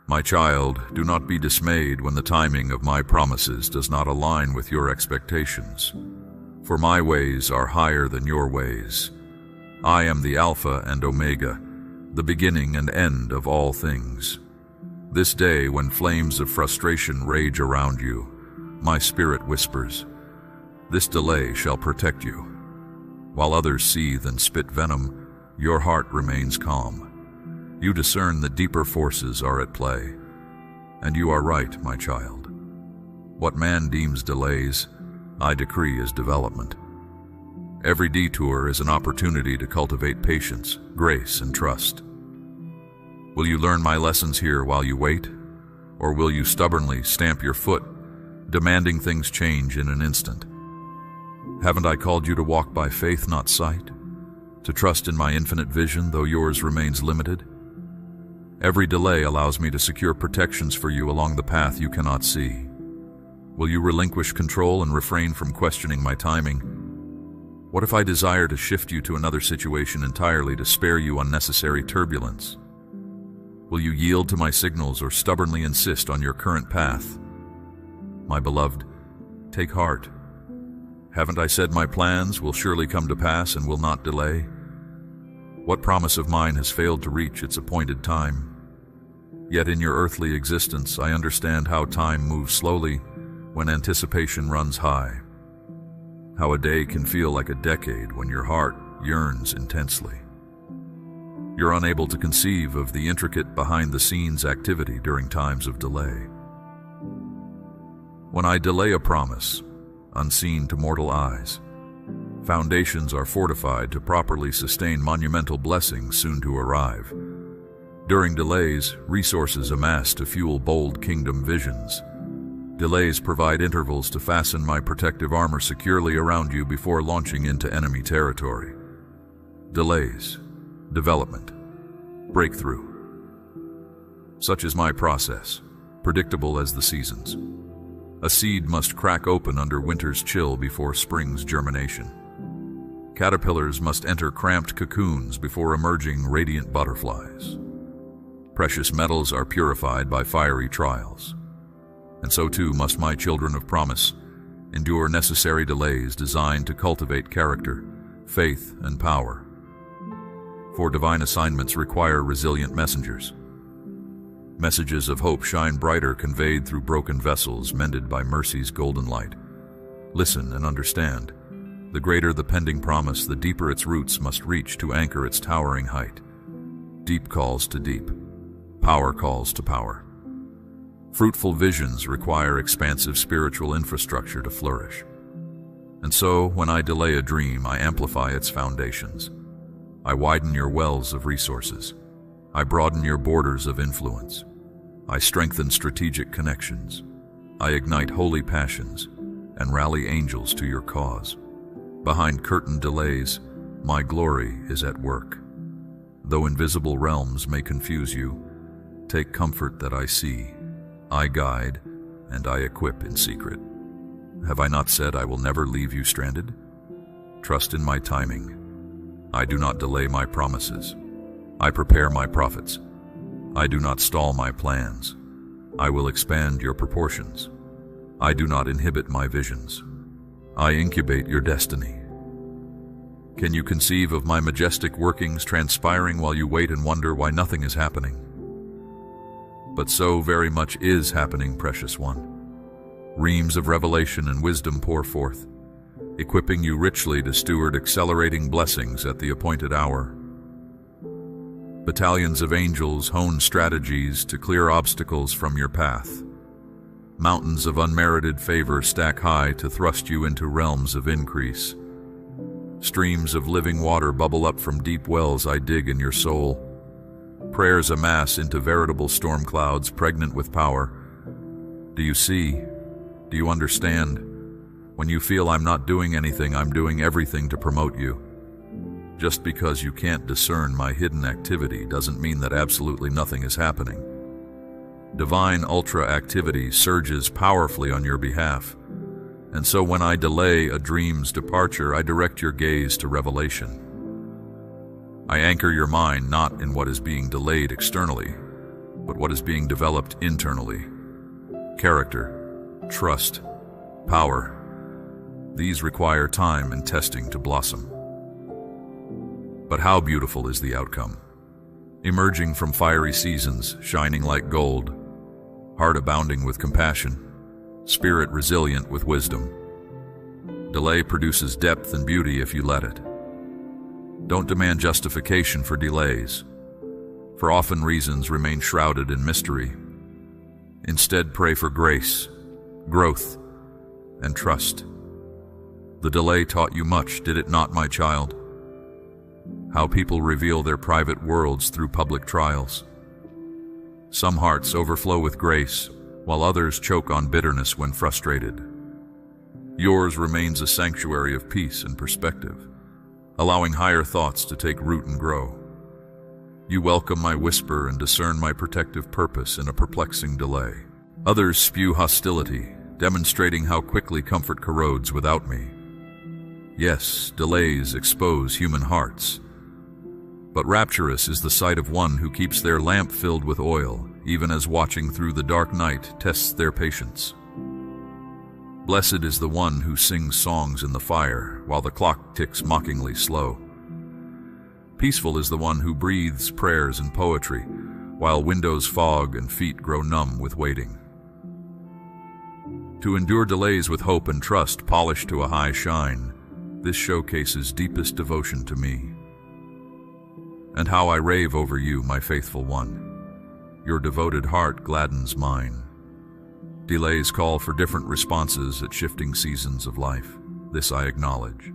My child, do not be dismayed when the timing of my promises does not align with your expectations. For my ways are higher than your ways. I am the Alpha and Omega, the beginning and end of all things. This day, when flames of frustration rage around you, my spirit whispers, this delay shall protect you. While others seethe and spit venom, your heart remains calm. You discern that deeper forces are at play. And you are right, my child. What man deems delays, I decree as development. Every detour is an opportunity to cultivate patience, grace, and trust. Will you learn my lessons here while you wait? Or will you stubbornly stamp your foot, demanding things change in an instant? Haven't I called you to walk by faith, not sight? To trust in my infinite vision, though yours remains limited? Every delay allows me to secure protections for you along the path you cannot see. Will you relinquish control and refrain from questioning my timing? What if I desire to shift you to another situation entirely to spare you unnecessary turbulence? Will you yield to my signals or stubbornly insist on your current path? My beloved, take heart. Haven't I said my plans will surely come to pass and will not delay? What promise of mine has failed to reach its appointed time? Yet in your earthly existence, I understand how time moves slowly when anticipation runs high. How a day can feel like a decade when your heart yearns intensely. You're unable to conceive of the intricate behind-the-scenes activity during times of delay. When I delay a promise, unseen to mortal eyes, foundations are fortified to properly sustain monumental blessings soon to arrive. During delays, resources amass to fuel bold kingdom visions. Delays provide intervals to fasten my protective armor securely around you before launching into enemy territory. Delays, development, breakthrough. Such is my process, predictable as the seasons. A seed must crack open under winter's chill before spring's germination. Caterpillars must enter cramped cocoons before emerging radiant butterflies. Precious metals are purified by fiery trials. And so too must my children of promise endure necessary delays designed to cultivate character, faith, and power. For divine assignments require resilient messengers. Messages of hope shine brighter conveyed through broken vessels mended by mercy's golden light. Listen and understand. The greater the pending promise, the deeper its roots must reach to anchor its towering height. Deep calls to deep. Power calls to power. Fruitful visions require expansive spiritual infrastructure to flourish. And so, when I delay a dream, I amplify its foundations. I widen your wells of resources. I broaden your borders of influence. I strengthen strategic connections. I ignite holy passions and rally angels to your cause. Behind curtain delays, my glory is at work. Though invisible realms may confuse you, take comfort that I see, I guide, and I equip in secret. Have I not said I will never leave you stranded? Trust in my timing. I do not delay my promises. I prepare my prophets. I do not stall my plans. I will expand your proportions. I do not inhibit my visions. I incubate your destiny. Can you conceive of my majestic workings transpiring while you wait and wonder why nothing is happening? But so very much is happening, precious one. Reams of revelation and wisdom pour forth, equipping you richly to steward accelerating blessings at the appointed hour. Battalions of angels hone strategies to clear obstacles from your path. Mountains of unmerited favor stack high to thrust you into realms of increase. Streams of living water bubble up from deep wells I dig in your soul. Prayers amass into veritable storm clouds pregnant with power. Do you see? Do you understand? When you feel I'm not doing anything, I'm doing everything to promote you. Just because you can't discern my hidden activity doesn't mean that absolutely nothing is happening. Divine ultra activity surges powerfully on your behalf. And so when I delay a dream's departure, I direct your gaze to revelation. I anchor your mind not in what is being delayed externally, but what is being developed internally. Character, trust, power. These require time and testing to blossom. But how beautiful is the outcome? Emerging from fiery seasons, shining like gold, heart abounding with compassion, spirit resilient with wisdom. Delay produces depth and beauty if you let it. Don't demand justification for delays, for often reasons remain shrouded in mystery. Instead, pray for grace, growth, and trust. The delay taught you much, did it not, my child? How people reveal their private worlds through public trials. Some hearts overflow with grace, while others choke on bitterness when frustrated. Yours remains a sanctuary of peace and perspective, allowing higher thoughts to take root and grow. You welcome my whisper and discern my protective purpose in a perplexing delay. Others spew hostility, demonstrating how quickly comfort corrodes without me. Yes, delays expose human hearts, but rapturous is the sight of one who keeps their lamp filled with oil, even as watching through the dark night tests their patience. Blessed is the one who sings songs in the fire while the clock ticks mockingly slow. Peaceful is the one who breathes prayers and poetry while windows fog and feet grow numb with waiting. To endure delays with hope and trust polished to a high shine, this showcases deepest devotion to me. And how I rave over you, my faithful one. Your devoted heart gladdens mine. Delays call for different responses at shifting seasons of life. This I acknowledge.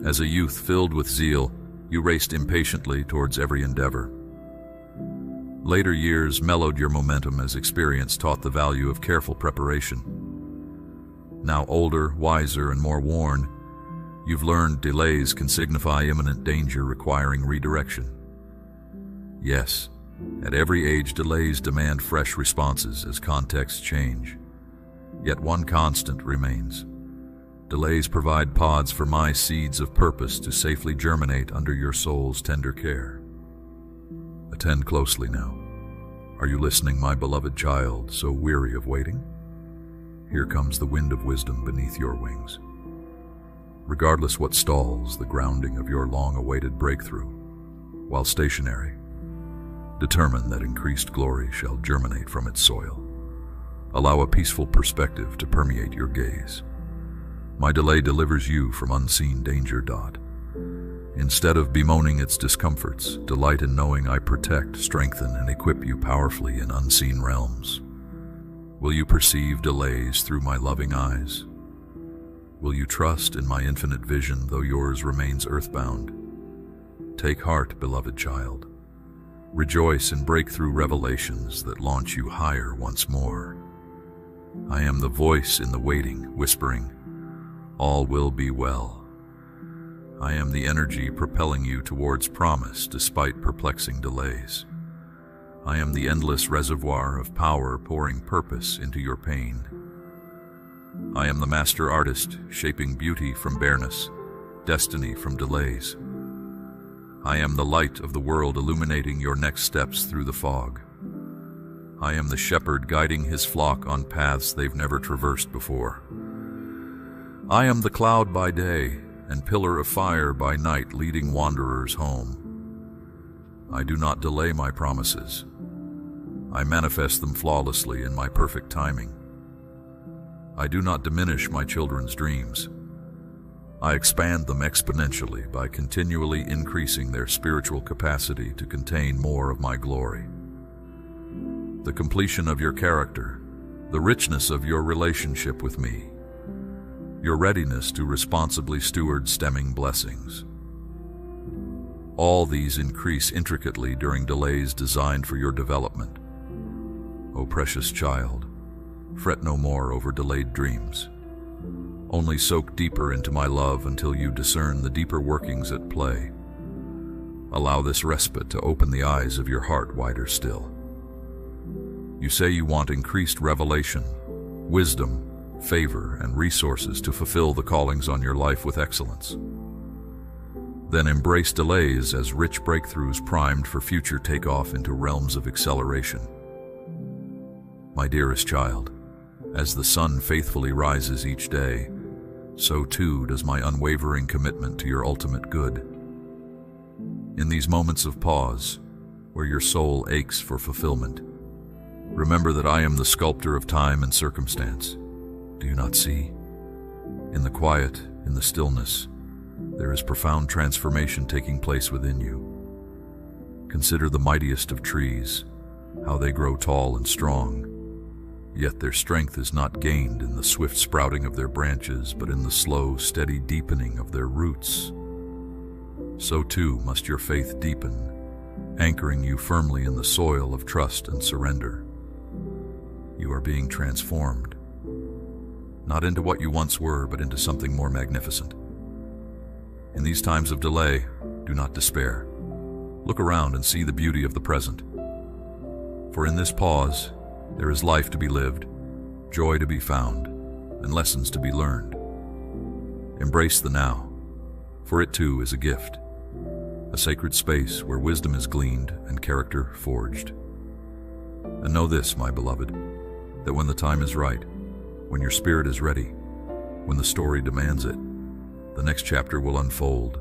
As a youth filled with zeal, you raced impatiently towards every endeavor. Later years mellowed your momentum as experience taught the value of careful preparation. Now older, wiser, and more worn, you've learned delays can signify imminent danger requiring redirection. Yes, at every age delays demand fresh responses as contexts change. Yet one constant remains. Delays provide pods for my seeds of purpose to safely germinate under your soul's tender care. Attend closely now. Are you listening, my beloved child, so weary of waiting? Here comes the wind of wisdom beneath your wings. Regardless what stalls the grounding of your long-awaited breakthrough, while stationary, determine that increased glory shall germinate from its soil. Allow a peaceful perspective to permeate your gaze. My delay delivers you from unseen danger. Instead of bemoaning its discomforts, delight in knowing I protect, strengthen, and equip you powerfully in unseen realms. Will you perceive delays through my loving eyes? Will you trust in my infinite vision, though yours remains earthbound? Take heart, beloved child. Rejoice in breakthrough revelations that launch you higher once more. I am the voice in the waiting, whispering, all will be well. I am the energy propelling you towards promise despite perplexing delays. I am the endless reservoir of power pouring purpose into your pain. I am the master artist, shaping beauty from bareness, destiny from delays. I am the light of the world illuminating your next steps through the fog. I am the shepherd guiding his flock on paths they've never traversed before. I am the cloud by day and pillar of fire by night leading wanderers home. I do not delay my promises. I manifest them flawlessly in my perfect timing. I do not diminish my children's dreams. I expand them exponentially by continually increasing their spiritual capacity to contain more of my glory. The completion of your character, the richness of your relationship with me, your readiness to responsibly steward stemming blessings. All these increase intricately during delays designed for your development. O precious child, fret no more over delayed dreams. Only soak deeper into my love until you discern the deeper workings at play. Allow this respite to open the eyes of your heart wider still. You say you want increased revelation, wisdom, favor, and resources to fulfill the callings on your life with excellence. Then embrace delays as rich breakthroughs primed for future takeoff into realms of acceleration. My dearest child, as the sun faithfully rises each day, so too does my unwavering commitment to your ultimate good. In these moments of pause, where your soul aches for fulfillment, remember that I am the sculptor of time and circumstance. Do you not see? In the quiet, in the stillness, there is profound transformation taking place within you. Consider the mightiest of trees, how they grow tall and strong. Yet their strength is not gained in the swift sprouting of their branches, but in the slow, steady deepening of their roots. So too must your faith deepen, anchoring you firmly in the soil of trust and surrender. You are being transformed, not into what you once were, but into something more magnificent. In these times of delay, do not despair. Look around and see the beauty of the present. For in this pause, there is life to be lived, joy to be found, and lessons to be learned. Embrace the now, for it too is a gift, a sacred space where wisdom is gleaned and character forged. And know this, my beloved, that when the time is right, when your spirit is ready, when the story demands it, the next chapter will unfold.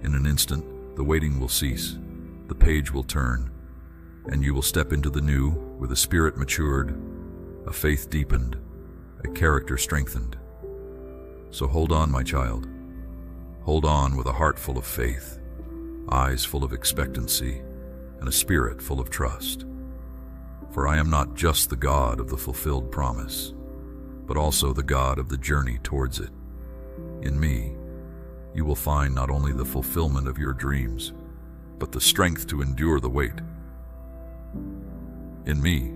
In an instant, the waiting will cease, the page will turn, and you will step into the new with a spirit matured, a faith deepened, a character strengthened. So hold on, my child. Hold on with a heart full of faith, eyes full of expectancy, and a spirit full of trust. For I am not just the God of the fulfilled promise, but also the God of the journey towards it. In me, you will find not only the fulfillment of your dreams, but the strength to endure the wait. In me,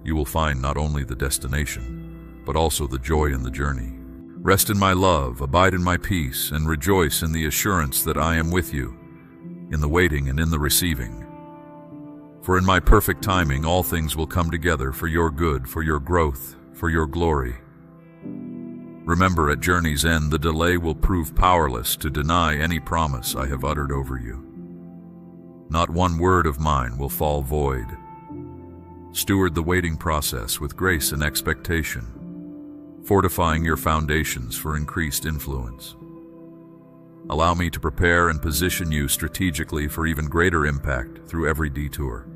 you will find not only the destination, but also the joy in the journey. Rest in my love, abide in my peace, and rejoice in the assurance that I am with you, in the waiting and in the receiving. For in my perfect timing, all things will come together for your good, for your growth, for your glory. Remember, at journey's end, the delay will prove powerless to deny any promise I have uttered over you. Not one word of mine will fall void. Steward the waiting process with grace and expectation, fortifying your foundations for increased influence. Allow me to prepare and position you strategically for even greater impact through every detour.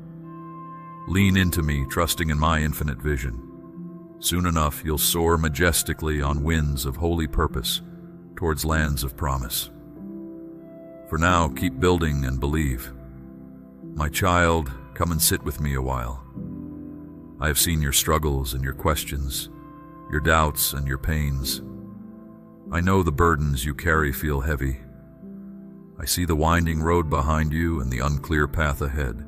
Lean into me, trusting in my infinite vision. Soon enough, you'll soar majestically on winds of holy purpose towards lands of promise. For now, keep building and believe. My child, come and sit with me a while. I have seen your struggles and your questions, your doubts and your pains. I know the burdens you carry feel heavy. I see the winding road behind you and the unclear path ahead.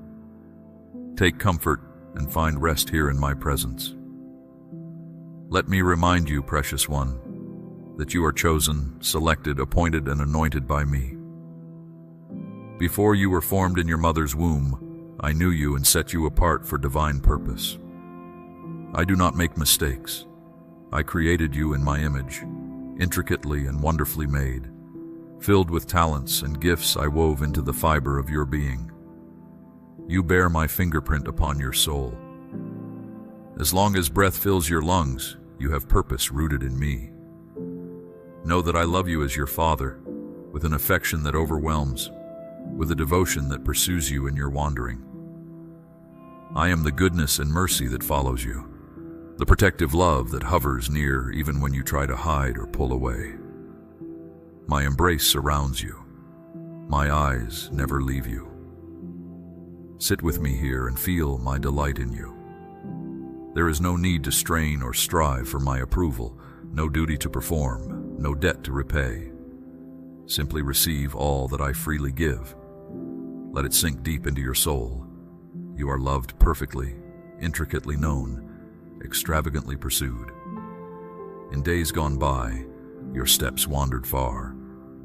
Take comfort and find rest here in my presence. Let me remind you, precious one, that you are chosen, selected, appointed, and anointed by me. Before you were formed in your mother's womb, I knew you and set you apart for divine purpose. I do not make mistakes. I created you in my image, intricately and wonderfully made, filled with talents and gifts I wove into the fiber of your being. You bear my fingerprint upon your soul. As long as breath fills your lungs, you have purpose rooted in me. Know that I love you as your father, with an affection that overwhelms, with a devotion that pursues you in your wandering. I am the goodness and mercy that follows you, the protective love that hovers near even when you try to hide or pull away. My embrace surrounds you. My eyes never leave you. Sit with me here and feel my delight in you. There is no need to strain or strive for my approval, no duty to perform, no debt to repay. Simply receive all that I freely give. Let it sink deep into your soul. You are loved perfectly, intricately known, extravagantly pursued. In days gone by, your steps wandered far,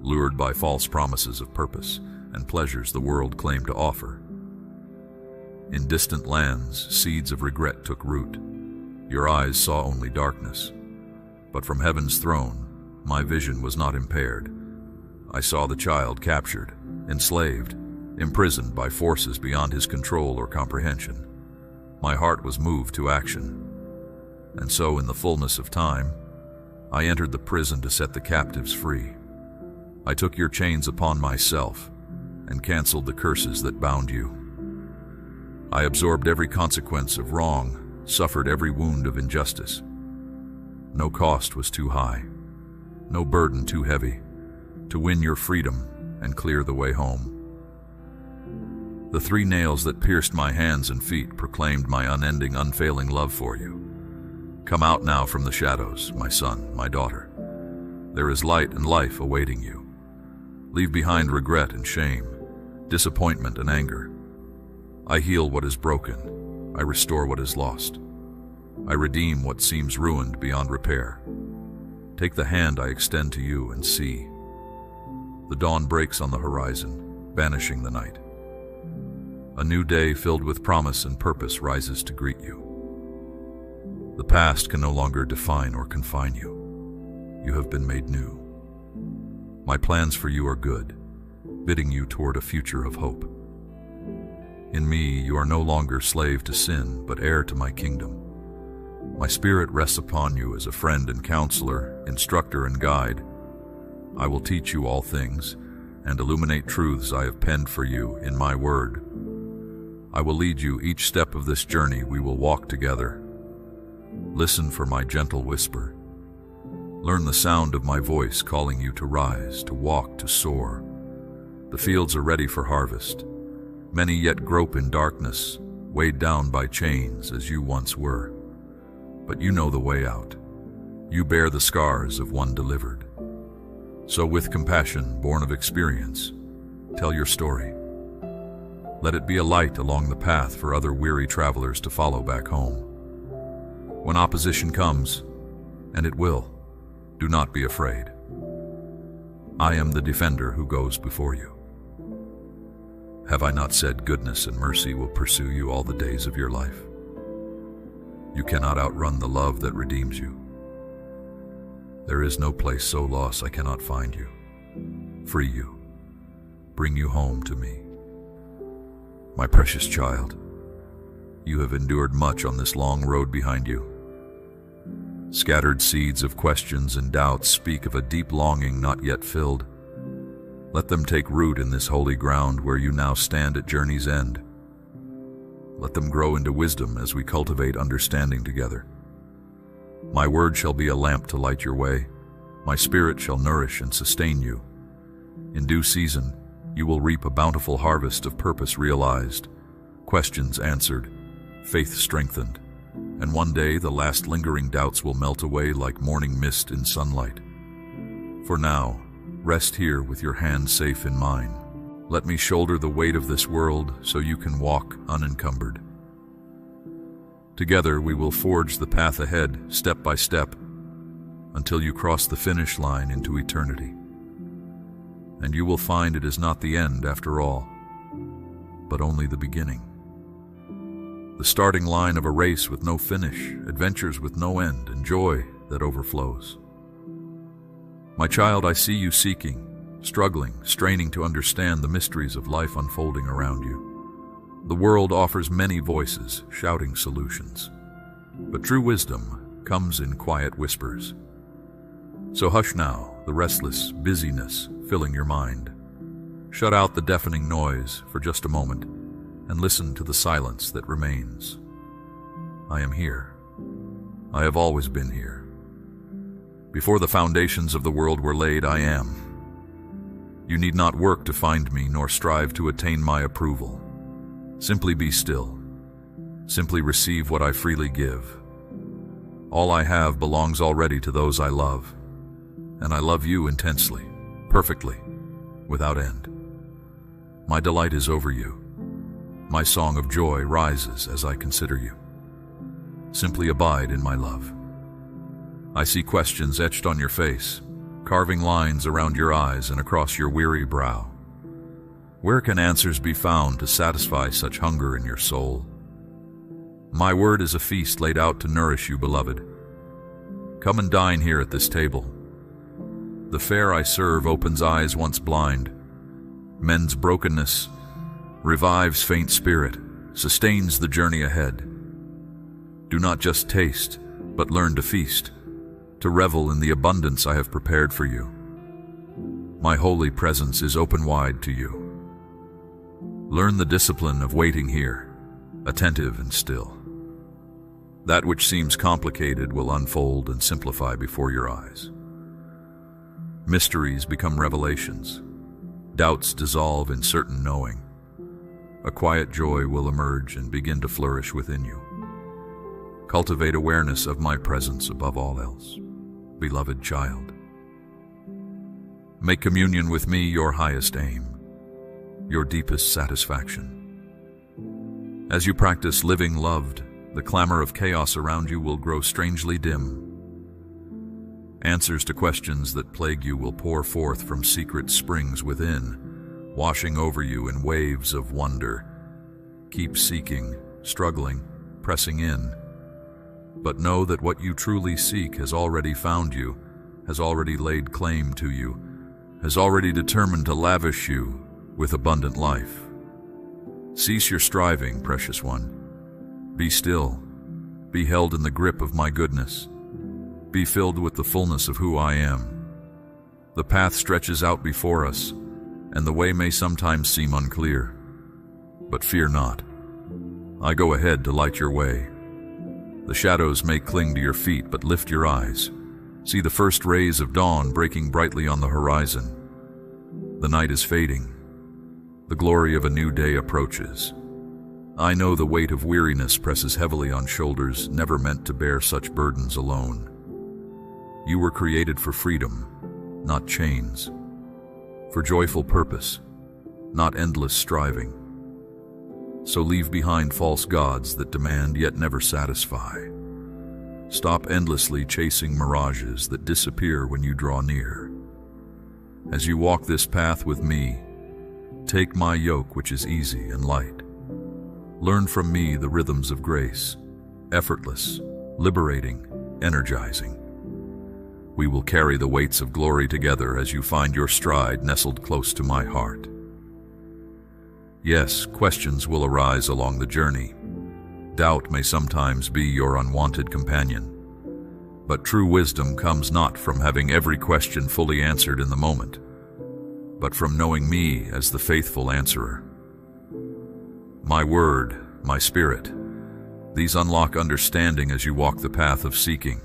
lured by false promises of purpose and pleasures the world claimed to offer. In distant lands, seeds of regret took root. Your eyes saw only darkness. But from heaven's throne, my vision was not impaired. I saw the child captured, enslaved, imprisoned by forces beyond his control or comprehension. My heart was moved to action. And so, in the fullness of time, I entered the prison to set the captives free. I took your chains upon myself and canceled the curses that bound you. I absorbed every consequence of wrong, suffered every wound of injustice. No cost was too high, no burden too heavy, to win your freedom and clear the way home. The 3 nails that pierced my hands and feet proclaimed my unending, unfailing love for you. Come out now from the shadows, my son, my daughter. There is light and life awaiting you. Leave behind regret and shame, disappointment and anger. I heal what is broken. I restore what is lost. I redeem what seems ruined beyond repair. Take the hand I extend to you and see. The dawn breaks on the horizon, banishing the night. A new day filled with promise and purpose rises to greet you. The past can no longer define or confine you. You have been made new. My plans for you are good, bidding you toward a future of hope. In me, you are no longer slave to sin, but heir to my kingdom. My spirit rests upon you as a friend and counselor, instructor and guide. I will teach you all things and illuminate truths I have penned for you in my word. I will lead you each step of this journey we will walk together. Listen for my gentle whisper. Learn the sound of my voice calling you to rise, to walk, to soar. The fields are ready for harvest. Many yet grope in darkness, weighed down by chains as you once were. But you know the way out. You bear the scars of one delivered. So with compassion born of experience, tell your story. Let it be a light along the path for other weary travelers to follow back home. When opposition comes, and it will, do not be afraid. I am the defender who goes before you. Have I not said goodness and mercy will pursue you all the days of your life? You cannot outrun the love that redeems you. There is no place so lost I cannot find you, free you, bring you home to me. My precious child, you have endured much on this long road behind you. Scattered seeds of questions and doubts speak of a deep longing not yet filled. Let them take root in this holy ground where you now stand at journey's end. Let them grow into wisdom as we cultivate understanding together. My word shall be a lamp to light your way. My spirit shall nourish and sustain you. In due season, you will reap a bountiful harvest of purpose realized, questions answered, faith strengthened, and one day the last lingering doubts will melt away like morning mist in sunlight. For now, rest here with your hands safe in mine. Let me shoulder the weight of this world so you can walk unencumbered. Together we will forge the path ahead, step by step, until you cross the finish line into eternity. And you will find it is not the end after all, but only the beginning. The starting line of a race with no finish, adventures with no end, and joy that overflows. My child, I see you seeking, struggling, straining to understand the mysteries of life unfolding around you. The world offers many voices, shouting solutions. But true wisdom comes in quiet whispers. So hush now the restless busyness filling your mind. Shut out the deafening noise for just a moment and listen to the silence that remains. I am here. I have always been here. Before the foundations of the world were laid, I am. You need not work to find me nor strive to attain my approval. Simply be still. Simply receive what I freely give. All I have belongs already to those I love, and I love you intensely, perfectly, without end. My delight is over you. My song of joy rises as I consider you. Simply abide in my love. I see questions etched on your face, carving lines around your eyes and across your weary brow. Where can answers be found to satisfy such hunger in your soul? My word is a feast laid out to nourish you, beloved. Come and dine here at this table. The fare I serve opens eyes once blind, mends brokenness, revives faint spirit, sustains the journey ahead. Do not just taste, but learn to feast, to revel in the abundance I have prepared for you. My holy presence is open wide to you. Learn the discipline of waiting here, attentive and still. That which seems complicated will unfold and simplify before your eyes. Mysteries become revelations. Doubts dissolve in certain knowing. A quiet joy will emerge and begin to flourish within you. Cultivate awareness of my presence above all else, beloved child. Make communion with me your highest aim, your deepest satisfaction. As you practice living loved, the clamor of chaos around you will grow strangely dim. Answers to questions that plague you will pour forth from secret springs within, washing over you in waves of wonder. Keep seeking, struggling, pressing in. But know that what you truly seek has already found you, has already laid claim to you, has already determined to lavish you with abundant life. Cease your striving, precious one. Be still. Be held in the grip of my goodness. Be filled with the fullness of who I am. The path stretches out before us, and the way may sometimes seem unclear. But fear not. I go ahead to light your way. The shadows may cling to your feet, but lift your eyes. See the first rays of dawn breaking brightly on the horizon. The night is fading. The glory of a new day approaches. I know the weight of weariness presses heavily on shoulders never meant to bear such burdens alone. You were created for freedom, not chains. For joyful purpose, not endless striving. So leave behind false gods that demand yet never satisfy. Stop endlessly chasing mirages that disappear when you draw near. As you walk this path with me, take my yoke, which is easy and light. Learn from me the rhythms of grace, effortless, liberating, energizing. We will carry the weights of glory together as you find your stride nestled close to my heart. Yes, questions will arise along the journey. Doubt may sometimes be your unwanted companion. But true wisdom comes not from having every question fully answered in the moment, but from knowing me as the faithful answerer. My word, my spirit, these unlock understanding as you walk the path of seeking.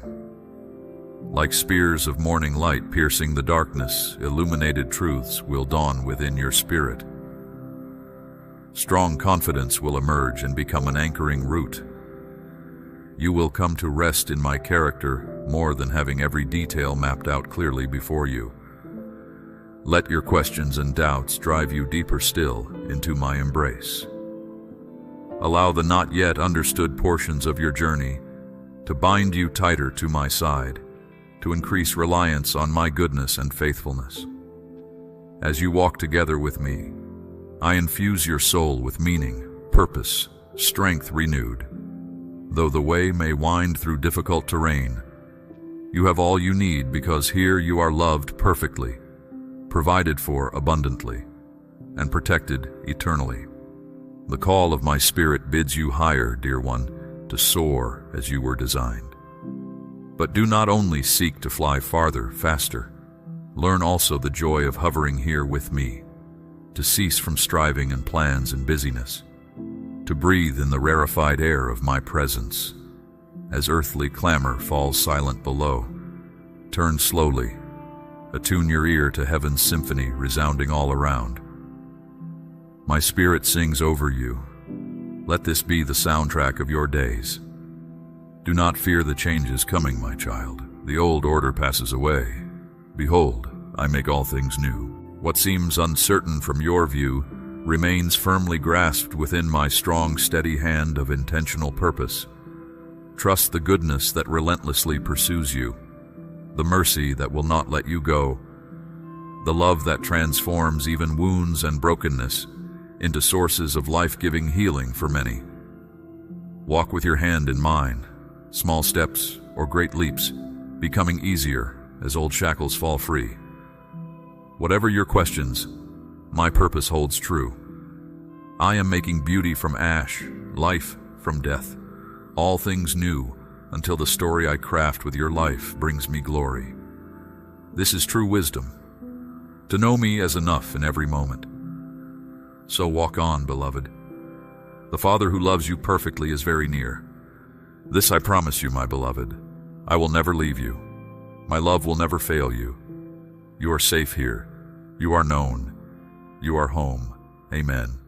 Like spears of morning light piercing the darkness, illuminated truths will dawn within your spirit. Strong confidence will emerge and become an anchoring root. You will come to rest in my character more than having every detail mapped out clearly before you. Let your questions and doubts drive you deeper still into my embrace. Allow the not yet understood portions of your journey to bind you tighter to my side, to increase reliance on my goodness and faithfulness. As you walk together with me, I infuse your soul with meaning, purpose, strength renewed. Though the way may wind through difficult terrain, you have all you need because here you are loved perfectly, provided for abundantly, and protected eternally. The call of my spirit bids you higher, dear one, to soar as you were designed. But do not only seek to fly farther, faster. Learn also the joy of hovering here with me, to cease from striving and plans and busyness, to breathe in the rarefied air of my presence. As earthly clamor falls silent below, turn slowly, attune your ear to heaven's symphony resounding all around. My spirit sings over you. Let this be the soundtrack of your days. Do not fear the changes coming, my child. The old order passes away. Behold, I make all things new. What seems uncertain from your view remains firmly grasped within my strong, steady hand of intentional purpose. Trust the goodness that relentlessly pursues you, the mercy that will not let you go, the love that transforms even wounds and brokenness into sources of life-giving healing for many. Walk with your hand in mine, small steps or great leaps becoming easier as old shackles fall free. Whatever your questions, my purpose holds true. I am making beauty from ash, life from death, all things new, until the story I craft with your life brings me glory. This is true wisdom, to know me as enough in every moment. So walk on, beloved. The Father who loves you perfectly is very near. This I promise you, my beloved. I will never leave you. My love will never fail you. You are safe here. You are known. You are home. Amen.